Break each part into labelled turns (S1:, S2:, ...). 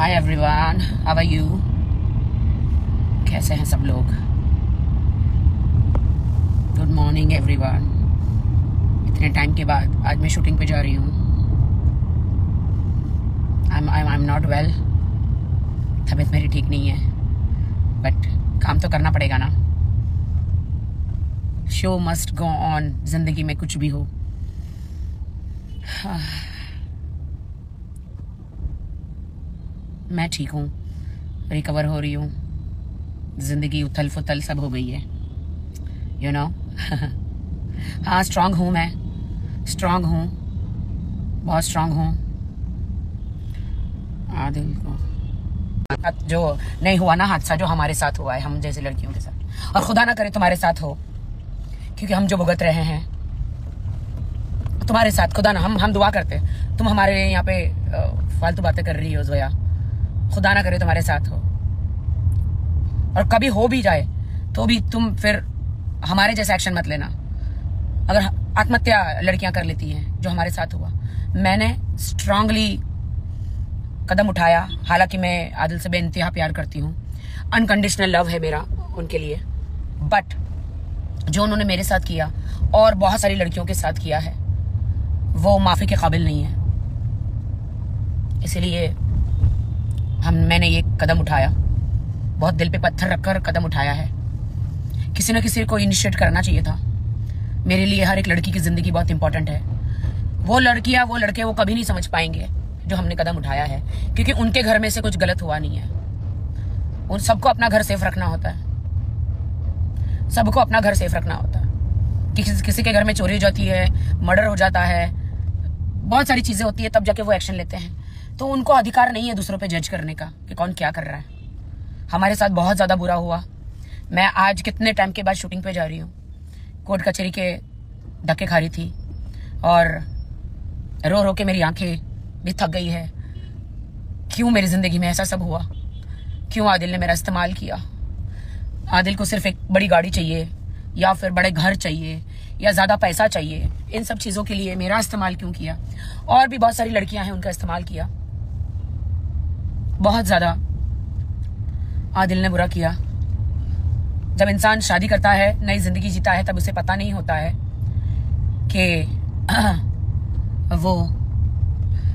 S1: Hi everyone, how are you? कैसे हैं सब लोग? Good morning everyone. इतने टाइम के बाद आज मैं शूटिंग पे जा रही हूँ। आई एम नॉट वेल, तबीयत मेरी ठीक नहीं है, बट काम तो करना पड़ेगा ना। शो मस्ट गो ऑन, जिंदगी में कुछ भी हो। मैं ठीक हूँ, रिकवर हो रही हूँ। जिंदगी उथल फुथल सब हो गई है, यू नो। हाँ, स्ट्रांग हूँ, मैं स्ट्रांग हूँ, बहुत स्ट्रांग हूँ। आदिल को जो नहीं हुआ ना हादसा, जो हमारे साथ हुआ है हम जैसे लड़कियों के साथ, और खुदा ना करे तुम्हारे साथ हो, क्योंकि हम जो भुगत रहे हैं तुम्हारे साथ, खुदा ना, हम दुआ करते हैं। तुम हमारे यहाँ पे फालतू बातें कर रही हो जोया, खुदा ना करे तुम्हारे साथ हो, और कभी हो भी जाए तो भी तुम फिर हमारे जैसा एक्शन मत लेना। अगर आत्महत्या लड़कियां कर लेती हैं, जो हमारे साथ हुआ, मैंने स्ट्रांगली कदम उठाया। हालांकि मैं आदिल से बेइंतहा प्यार करती हूँ, अनकंडीशनल लव है मेरा उनके लिए, बट जो उन्होंने मेरे साथ किया और बहुत सारी लड़कियों के साथ किया है, वो माफी के काबिल नहीं है। इसलिए मैंने ये कदम उठाया, बहुत दिल पे पत्थर रखकर कदम उठाया है। किसी न किसी को इनिशिएट करना चाहिए था। मेरे लिए हर एक लड़की की जिंदगी बहुत इंपॉर्टेंट है। वो लड़कियां, वो लड़के, वो कभी नहीं समझ पाएंगे जो हमने कदम उठाया है, क्योंकि उनके घर में से कुछ गलत हुआ नहीं है। उन सबको अपना घर सेफ रखना होता है, सबको अपना घर सेफ रखना होता है। किसी के घर में चोरी हो जाती है, मर्डर हो जाता है, बहुत सारी चीजें होती है, तब जाके वो एक्शन लेते हैं। तो उनको अधिकार नहीं है दूसरों पे जज करने का कि कौन क्या कर रहा है। हमारे साथ बहुत ज्यादा बुरा हुआ। मैं आज कितने टाइम के बाद शूटिंग पे जा रही हूँ। कोर्ट कचहरी के धक्के खा रही थी, और रो रो के मेरी आंखें भी थक गई है। क्यों मेरी जिंदगी में ऐसा सब हुआ? क्यों आदिल ने मेरा इस्तेमाल किया? आदिल को सिर्फ एक बड़ी गाड़ी चाहिए, या फिर बड़े घर चाहिए, या ज्यादा पैसा चाहिए। इन सब चीजों के लिए मेरा इस्तेमाल क्यों किया? और भी बहुत सारी लड़कियां हैं, उनका इस्तेमाल किया। बहुत ज्यादा आदिल ने बुरा किया। जब इंसान शादी करता है, नई जिंदगी जीता है, तब उसे पता नहीं होता है कि वो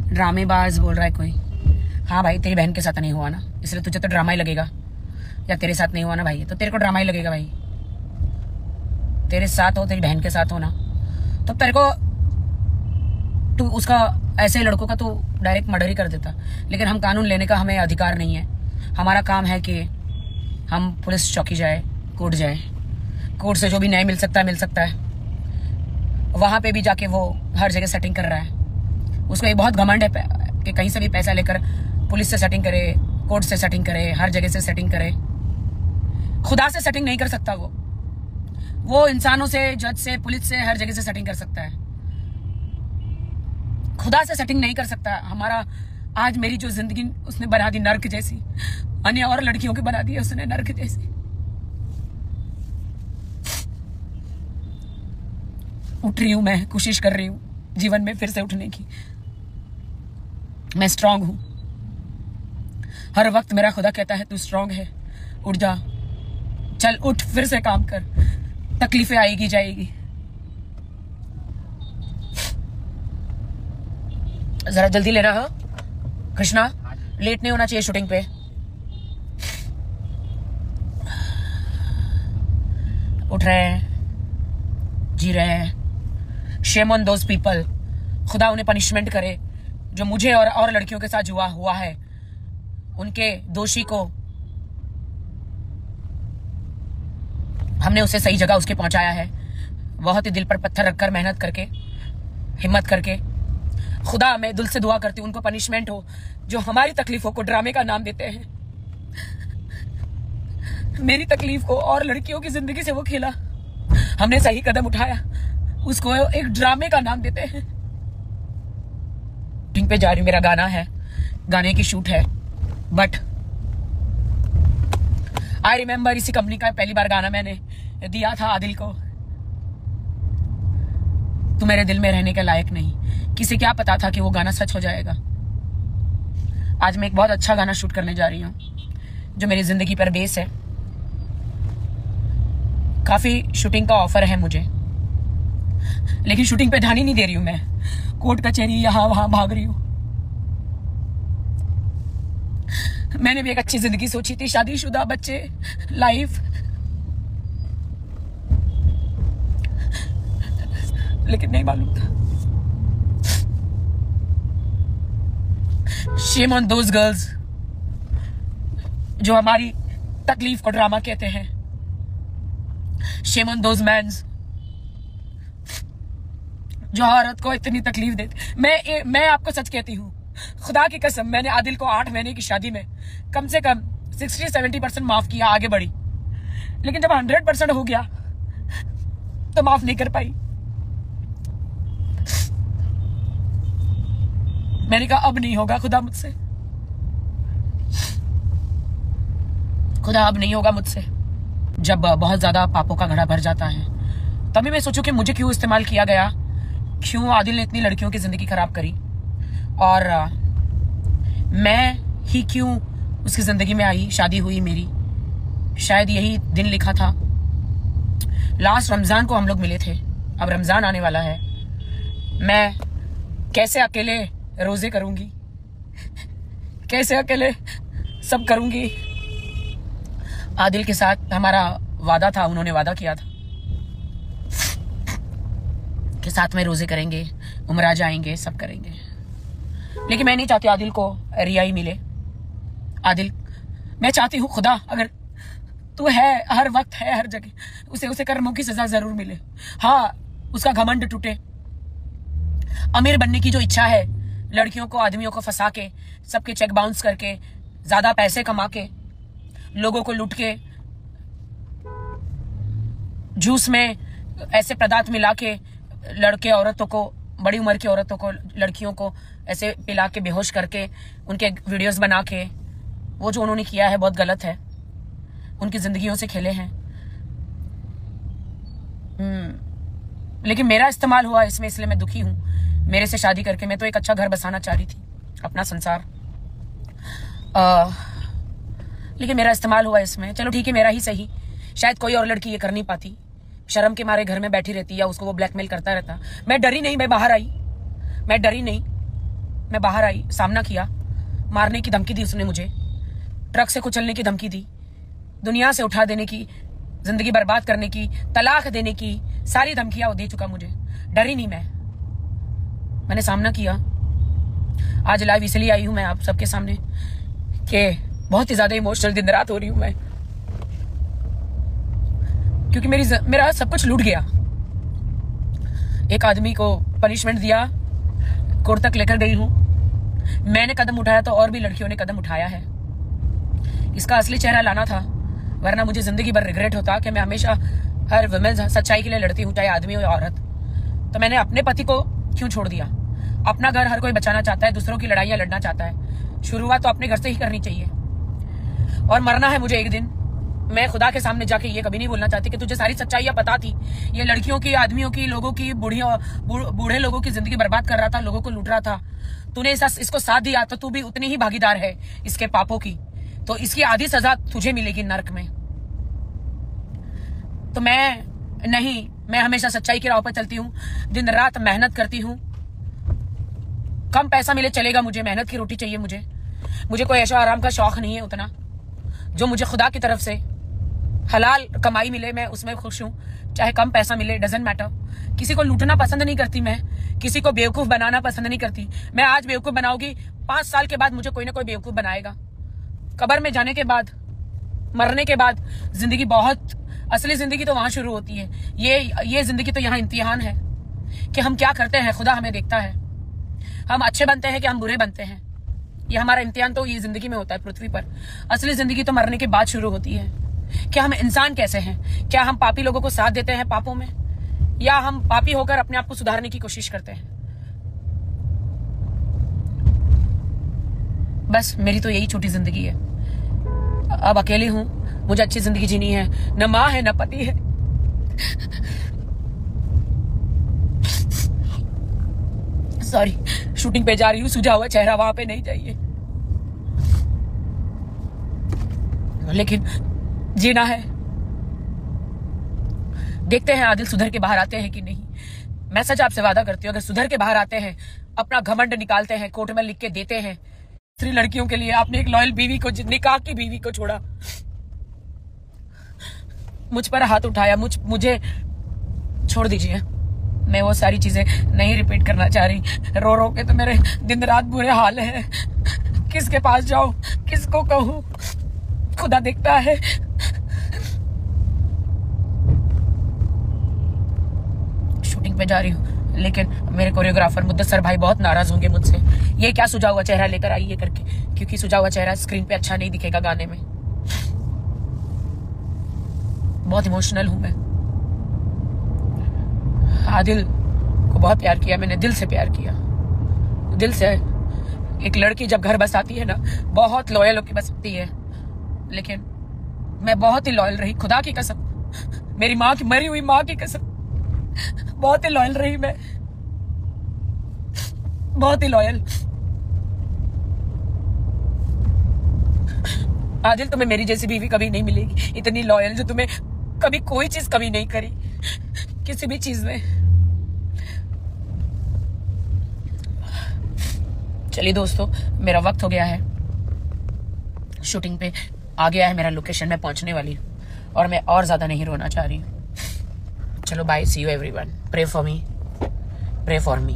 S1: ड्रामेबाज बोल रहा है कोई। हाँ भाई, तेरी बहन के साथ नहीं हुआ ना, इसलिए तुझे तो ड्रामा ही लगेगा। या तेरे साथ नहीं हुआ ना भाई, तो तेरे को ड्रामा ही लगेगा भाई। तेरे साथ हो, तेरी बहन के साथ हो ना, तो तेरे को, तू उसका, ऐसे लड़कों का तू डायरेक्ट मर्डर ही कर देता। लेकिन हम कानून लेने का हमें अधिकार नहीं है। हमारा काम है कि हम पुलिस चौकी जाए, कोर्ट जाए, कोर्ट से जो भी न्याय मिल सकता है। वहां पे भी जाके वो हर जगह सेटिंग कर रहा है। उसको एक बहुत घमंड है कि कहीं से भी पैसा लेकर पुलिस से सेटिंग करे, कोर्ट से सेटिंग करे, हर जगह से सेटिंग करे। खुदा से सेटिंग नहीं कर सकता वो इंसानों से, जज से, पुलिस से, हर जगह से सेटिंग कर सकता है। खुदा से सेटिंग नहीं कर सकता। हमारा आज मेरी जो जिंदगी उसने बना दी नर्क जैसी, अन्य और लड़कियों के बना दी है उसने नर्क जैसी। उठ रही हूं मैं, कोशिश कर रही हूं जीवन में फिर से उठने की। मैं स्ट्रांग हूं। हर वक्त मेरा खुदा कहता है तू स्ट्रांग है, उठ जा, चल उठ, फिर से काम कर। तकलीफें आएगी जाएगी, जरा जल्दी लेना। हाँ कृष्णा, लेट नहीं होना चाहिए शूटिंग पे। उठ रहे हैं, जी रहे हैं। Shame on those people. खुदा उन्हें पनिशमेंट करे जो मुझे और लड़कियों के साथ हुआ है। उनके दोषी को हमने उसे सही जगह उसके पहुंचाया है, बहुत ही दिल पर पत्थर रखकर, मेहनत करके, हिम्मत करके। खुदा, मैं दिल से दुआ करती हूँ उनको पनिशमेंट हो जो हमारी तकलीफों को ड्रामे का नाम देते हैं। मेरी तकलीफ को और लड़कियों की जिंदगी से वो खेला, हमने सही कदम उठाया, उसको एक ड्रामे का नाम देते हैं। शूटिंग पे जा रही हूँ, मेरा गाना है, गाने की शूट है, बट आई रिमेम्बर इसी कंपनी का पहली बार गाना मैंने दिया था आदिल को। तू मेरे दिल में रहने के लायक नहीं। किसे क्या पता था कि वो गाना सच हो जाएगा। आज मैं एक बहुत अच्छा गाना शूट करने जा रही हूँ जो मेरी जिंदगी पर बेस है। काफी शूटिंग का ऑफर है मुझे, लेकिन शूटिंग पे ध्यान ही नहीं दे रही हूं मैं। कोर्ट कचहरी यहां वहां भाग रही हूं। मैंने भी एक अच्छी जिंदगी सोची थी, शादीशुदा, बच्चे, लाइफ, लेकिन नहीं मालूम था। शेम ऑन दोज गर्ल्स जो हमारी तकलीफ को ड्रामा कहते हैं। शेम ऑन दोज मैन्स जो औरत को इतनी तकलीफ देते। मैं आपको सच कहती हूँ, खुदा की कसम, मैंने आदिल को 8 महीने की शादी में कम से कम 60-70% माफ किया, आगे बढ़ी। लेकिन जब 100% हो गया तो माफ नहीं कर पाई। मैंने कहा अब नहीं होगा खुदा मुझसे, खुदा अब नहीं होगा मुझसे। जब बहुत ज्यादा पापों का घड़ा भर जाता है तभी मैं सोचूं कि मुझे क्यों इस्तेमाल किया गया, क्यों आदिल ने इतनी लड़कियों की जिंदगी खराब करी, और मैं ही क्यों उसकी जिंदगी में आई। शादी हुई मेरी, शायद यही दिन लिखा था। लास्ट रमजान को हम लोग मिले थे, अब रमजान आने वाला है। मैं कैसे अकेले रोजे करूंगी, कैसे अकेले सब करूंगी। आदिल के साथ हमारा वादा था, उन्होंने वादा किया था कि साथ में रोजे करेंगे, उमरा जाएंगे, सब करेंगे। लेकिन मैं नहीं चाहती आदिल को रियाई मिले। आदिल, मैं चाहती हूँ खुदा, अगर तू है, हर वक्त है, हर जगह, उसे कर्मों की सजा जरूर मिले। हाँ, उसका घमंड टूटे। अमीर बनने की जो इच्छा है, लड़कियों को, आदमियों को फंसा के, सबके चेक बाउंस करके, ज्यादा पैसे कमा के, लोगों को लूट के, जूस में ऐसे पदार्थ मिला के लड़के औरतों को, बड़ी उम्र की औरतों को, लड़कियों को ऐसे पिला के बेहोश करके उनके वीडियोस बना के, वो जो उन्होंने किया है बहुत गलत है। उनकी जिंदगियों से खेले हैं। लेकिन मेरा इस्तेमाल हुआ इसमें, इसलिए मैं दुखी हूं। मेरे से शादी करके मैं तो एक अच्छा घर बसाना चाह रही थी, अपना संसार, लेकिन मेरा इस्तेमाल हुआ इसमें। चलो ठीक है, मेरा ही सही। शायद कोई और लड़की ये कर नहीं पाती, शर्म के मारे घर में बैठी रहती, या उसको वो ब्लैकमेल करता रहता। मैं डरी नहीं, मैं बाहर आई। मैं डरी नहीं, मैं बाहर आई, सामना किया। मारने की धमकी दी उसने मुझे, ट्रक से कुचलने की धमकी दी, दुनिया से उठा देने की, जिंदगी बर्बाद करने की, तलाक देने की, सारी धमकियां वो दे चुका मुझे। डरी नहीं मैंने सामना किया। आज लाइव इसलिए आई हूं मैं आप सबके सामने कि बहुत ही ज्यादा इमोशनल दिन रात हो रही हूं मैं, क्योंकि मेरा सब कुछ लूट गया। एक आदमी को पनिशमेंट दिया, कोर्ट तक लेकर गई हूं। मैंने कदम उठाया तो और भी लड़कियों ने कदम उठाया है। इसका असली चेहरा लाना था, वरना मुझे जिंदगी भर रिग्रेट होता कि मैं हमेशा हर वुमेन सच्चाई के लिए लड़ती हूँ, चाहे आदमी हो या औरत। तो मैंने अपने पति को क्यों छोड़ दिया। अपना घर हर कोई बचाना चाहता है, दूसरों की लड़ाइयां लड़ना चाहता है। शुरुआत तो अपने घर से ही करनी चाहिए। और मरना है मुझे एक दिन। मैं खुदा के सामने जाके ये कभी नहीं बोलना चाहती कि तुझे सारी सच्चाइयां पता थी, ये लड़कियों की, आदमियों की, लोगों की, बूढ़े लोगों की जिंदगी बर्बाद कर रहा था, लोगों को लूट रहा था। तूने इसको साथ दिया तो तू भी उतनी ही भागीदार है इसके पापों की। तो इसकी आधी सजा तुझे मिलेगी नर्क में। तो मैं हमेशा सच्चाई की राह पर चलती हूँ, दिन रात मेहनत करती हूँ। कम पैसा मिले चलेगा, मुझे मेहनत की रोटी चाहिए। मुझे कोई ऐशो आराम का शौक नहीं है उतना। जो मुझे खुदा की तरफ से हलाल कमाई मिले, मैं उसमें खुश हूँ। चाहे कम पैसा मिले, डजंट मैटर। किसी को लूटना पसंद नहीं करती मैं, किसी को बेवकूफ बनाना पसंद नहीं करती। मैं आज बेवकूफ बनाऊंगी, 5 साल के बाद मुझे कोई ना कोई बेवकूफ बनाएगा। कब्र में जाने के बाद, मरने के बाद जिंदगी असली जिंदगी तो वहां शुरू होती है। ये जिंदगी तो यहाँ इम्तिहान है कि हम क्या करते हैं, खुदा हमें देखता है। हम अच्छे बनते हैं कि हम बुरे बनते हैं, ये हमारा इम्तिहान तो ये जिंदगी में होता है पृथ्वी पर। असली जिंदगी तो मरने के बाद शुरू होती है। क्या हम इंसान कैसे हैं? क्या हम पापी लोगों को साथ देते हैं पापों में, या हम पापी होकर अपने आप को सुधारने की कोशिश करते हैं? बस मेरी तो यही छोटी जिंदगी है। अब अकेले हूं, मुझे अच्छी जिंदगी जीनी है। न माँ है, न पति है। सॉरी, शूटिंग पे जा रही हूँ, सुझा हुआ चेहरा वहां पे नहीं चाहिए। लेकिन जीना है। देखते हैं आदिल सुधर के बाहर आते हैं कि नहीं। मैं सच आपसे वादा करती हूँ, अगर सुधर के बाहर आते हैं, अपना घमंड निकालते हैं, कोर्ट में लिख के देते हैं, 3 लड़कियों के लिए आपने एक लॉयल बीवी को, निकाह की बीवी को छोड़ा, मुझ पर हाथ उठाया, मुझे छोड़ दीजिए। मैं वो सारी चीजें नहीं रिपीट करना चाह रही। रो रो के तो मेरे दिन रात बुरे हाल है। किसके पास जाऊं, किसको कहूं, खुदा देखता है। शूटिंग पे जा रही हूँ, लेकिन मेरे कोरियोग्राफर मुद्दसर भाई बहुत नाराज होंगे मुझसे। ये क्या सुझा हुआ चेहरा लेकर आई है करके, क्योंकि सुझा हुआ चेहरा स्क्रीन पे अच्छा नहीं दिखेगा गाने में। बहुत इमोशनल हूं मैं। आदिल को बहुत प्यार किया मैंने, दिल से प्यार किया, दिल से। एक लड़की जब घर बस आती है ना, बहुत लॉयल होकर बसती है, लेकिन मैं बहुत ही लॉयल रही, खुदा की कसम, मेरी माँ की, मरी हुई माँ की कसम, बहुत ही लॉयल रही मैं, बहुत ही लॉयल। आदिल, तुम्हें मेरी जैसी बीवी कभी नहीं मिलेगी, इतनी लॉयल, जो तुम्हें कभी कोई चीज कमी नहीं करी, किसी भी चीज में। चलिए दोस्तों, मेरा वक्त हो गया है, शूटिंग पे आ गया है मेरा लोकेशन, मैं पहुंचने वाली हूँ और मैं और ज्यादा नहीं रोना चाह रही हूँ। चलो bye, see you everyone, pray for me, pray for me.